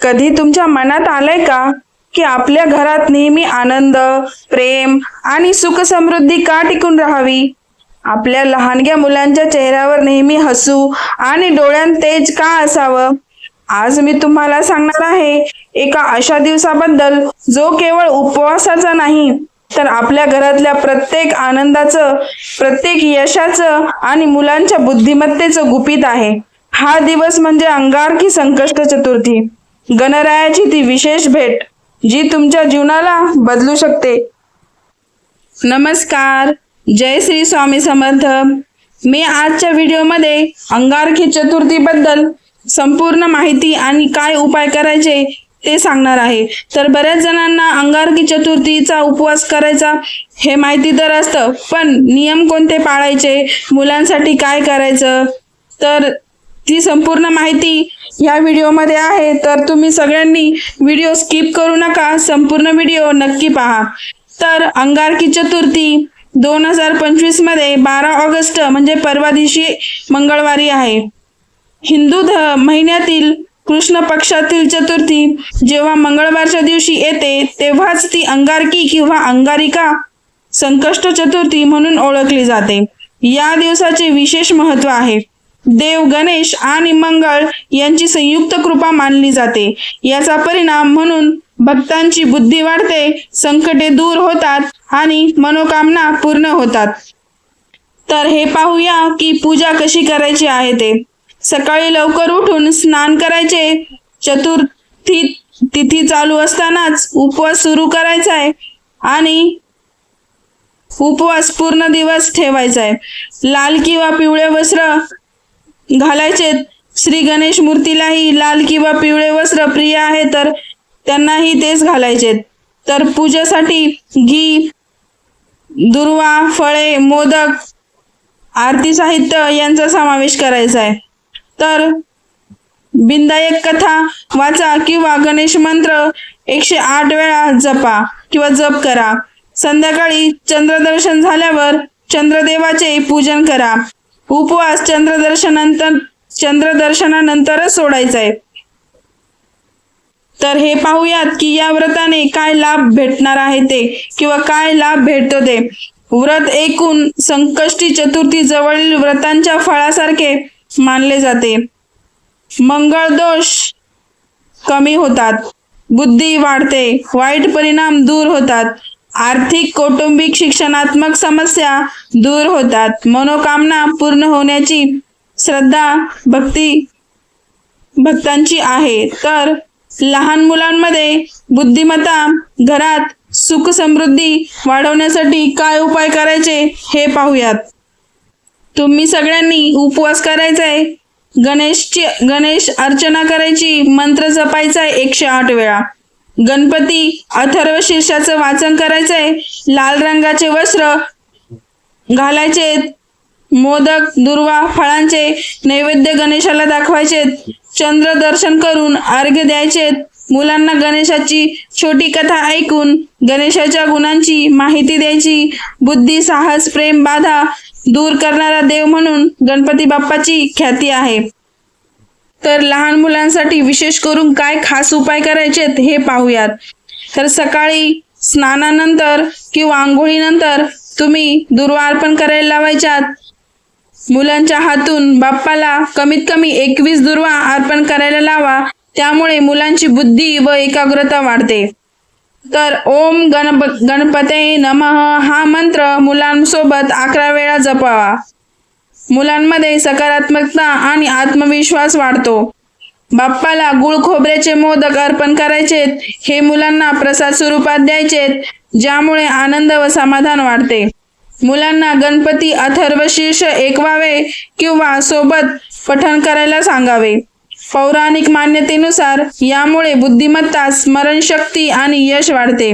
कधी तुमच्या मनात आलंय का की आपल्या घरात नेहमी आनंद, प्रेम आणि सुख समृद्धी का टिकून राहावी? आपल्या लहानग्या मुलांच्या चेहऱ्यावर नेहमी हसू आणि डोळ्यात तेज का असावं? आज मी तुम्हाला सांगणार आहे एका अशा दिवसाबद्दल जो केवळ उपवासाचा नाही तर आपल्या घरातल्या प्रत्येक आनंदाचं, प्रत्येक यशाचं आणि मुलांच्या बुद्धिमत्तेचं गुपित आहे. हा दिवस म्हणजे अंगारकी संकष्ट चतुर्थी, गणरायाची ती विशेष भेट जी तुमच्या जीवनाला बदलू शकते. नमस्कार, जय श्री स्वामी समर्थ. मी आजच्या व्हिडिओमध्ये अंगारकी चतुर्थीबद्दल संपूर्ण माहिती आणि काय उपाय करायचे ते सांगणार आहे. तर बऱ्याच जणांना अंगारकी चतुर्थीचा उपवास करायचा हे माहिती तर असतं, पण नियम कोणते पाळायचे, मुलांसाठी काय करायचं, तर ती संपूर्ण माहिती या व्हिडिओमध्ये आहे. तर तुम्ही सगळ्यांनी व्हिडिओ स्किप करू नका, संपूर्ण व्हिडिओ नक्की पहा. तर अंगारकी चतुर्थी 2025 मध्ये 12 ऑगस्ट म्हणजे परवा दिवशी मंगळवारी आहे. हिंदू महिन्यातील कृष्ण पक्षातील चतुर्थी जेव्हा मंगळवारच्या दिवशी येते तेव्हाच ती अंगारकी किंवा अंगारिका संकष्ट चतुर्थी म्हणून ओळखली जाते. या दिवसाचे विशेष महत्त्व आहे. देव गणेश आणि मंगळ यांची संयुक्त कृपा मानली जाते. याचा परिणाम म्हणून भक्तांची बुद्धी वाढते, संकटे दूर होतात आणि मनोकामना पूर्ण होतात. तर हे पाहूया की पूजा कशी करायची आहे ते. सकाळी लवकर उठून स्नान करायचे. चतुर्थी तिथी चालू असतानाच उपवास सुरू करायचा आहे आणि उपवास पूर्ण दिवस ठेवायचा आहे. लाल किंवा पिवळे वस्त्र घालायचे. श्री गणेश मूर्तीलाही लाल किंवा पिवळे वस्त्र प्रिय आहे तर त्यांनाही तेच घालायचे. तर पूजेसाठी घी, दुर्वा, फळे, मोदक, आरती साहित्य यांचा समावेश करायचा आहे. तर बिनदायक कथा वाचा किंवा गणेश मंत्र 108 वेळा जपा किंवा जप करा. संध्याकाळी चंद्रदर्शन झाल्यावर चंद्रदेवाचे पूजन करा. उपवास चंद्रदर्शनानंतरच सोडायचा आहे. तर हे पाहूयात की या व्रताने काय लाभ भेटणार आहे ते किंवा काय लाभ भेटतो ते. व्रत ऐकून संकष्टी चतुर्थी जवळील व्रतांच्या फळासारखे मानले जाते. मंगळ दोष कमी होतात, बुद्धी वाढते, वाईट परिणाम दूर होतात, आर्थिक, कौटुंबिक, शिक्षणात्मक समस्या दूर होतात, मनोकामना पूर्ण होण्याची श्रद्धा भक्तांची आहे. तर लहान मुलांमध्ये बुद्धिमत्ता, घरात सुख समृद्धी वाढवण्यासाठी काय उपाय करायचे हे पाहूयात. तुम्ही सगळ्यांनी उपवास करायचा आहे. गणेश अर्चना करायची, मंत्र जपायचा आहे 108 वेळा. गणपती अथर्वशीर्षाचं वाचन करायचंय. लाल रंगाचे वस्त्र घालायचे. मोदक, दुर्वा, फळांचे नैवेद्य गणेशाला दाखवायचे. चंद्र दर्शन करून अर्घ्य द्यायचे. मुलांना गणेशाची छोटी कथा ऐकून गणेशाच्या गुणांची माहिती द्यायची. बुद्धी, साहस, प्रेम, बाधा दूर करणारा देव म्हणून गणपती बाप्पाची ख्याती आहे. तर लहान मुलांसाठी विशेष करून काय खास उपाय करायचे हे पाहूयात. तर सकाळी स्नानानंतर किंवा आंघोळीनंतर तुम्ही दुर्वा अर्पण करायला लावायच्यात. मुलांच्या हातून बाप्पाला कमीत कमी 21 दुर्वा अर्पण करायला लावा. त्यामुळे मुलांची बुद्धी व एकाग्रता वाढते. तर ओम गणपते नमः हा मंत्र मुलांसोबत 11 वेळा जपावा. मुलांमध्ये सकारात्मकता आणि आत्मविश्वास वाढतो. बाप्पाला गुळ खोबऱ्याचे मोदक अर्पण करायचे. हे मुलांना प्रसाद स्वरूपात द्यायचे, ज्यामुळे आनंद व समाधान वाढते. मुलांना गणपती अथर्वशीर्ष ऐकवावे किंवा सोबत पठण करायला सांगावे. पौराणिक मान्यतेनुसार यामुळे बुद्धिमत्ता, स्मरणशक्ती आणि यश वाढते.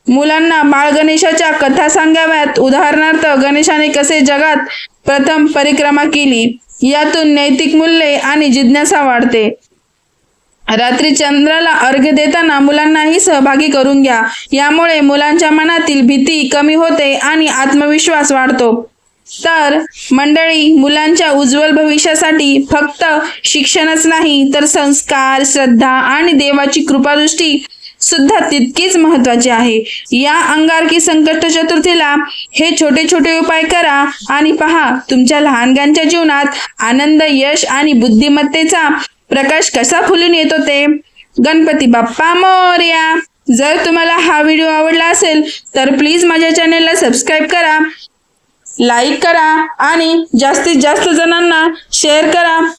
मुलांना बाळ गणेशाच्या कथा सांगाव्यात. उदाहरणार्थ, गणेशाने कसे जगात प्रथम परिक्रमा केली, यातून नैतिक मूल्ये आणि जिज्ञासा वाढते. रात्री चंद्राला अर्घ्य देताना मुलांनाही सहभागी करून घ्या. यामुळे मुलांच्या मनातील भीती कमी होते आणि आत्मविश्वास वाढतो. तर मंडळी, मुलांच्या उज्ज्वल भविष्यासाठी फक्त शिक्षणच नाही तर संस्कार, श्रद्धा आणि देवाची कृपादृष्टी सुद्धा तितकीच महत्वाची आहे. या अंगारकी संकष्ट चतुर्थीला हे छोटे छोटे उपाय करा आणि पहा तुमच्या लहानग्यांच्या जीवनात आनंद, यश आणि बुद्धिमत्तेचा प्रकाश कसा फुलून येतो ते. गणपती बाप्पा मोरया. जर तुम्हाला हा व्हिडिओ आवडला असेल तर प्लीज माझ्या चॅनेलला सबस्क्राईब करा, लाईक करा आणि जास्तीत जास्त जणांना शेअर करा.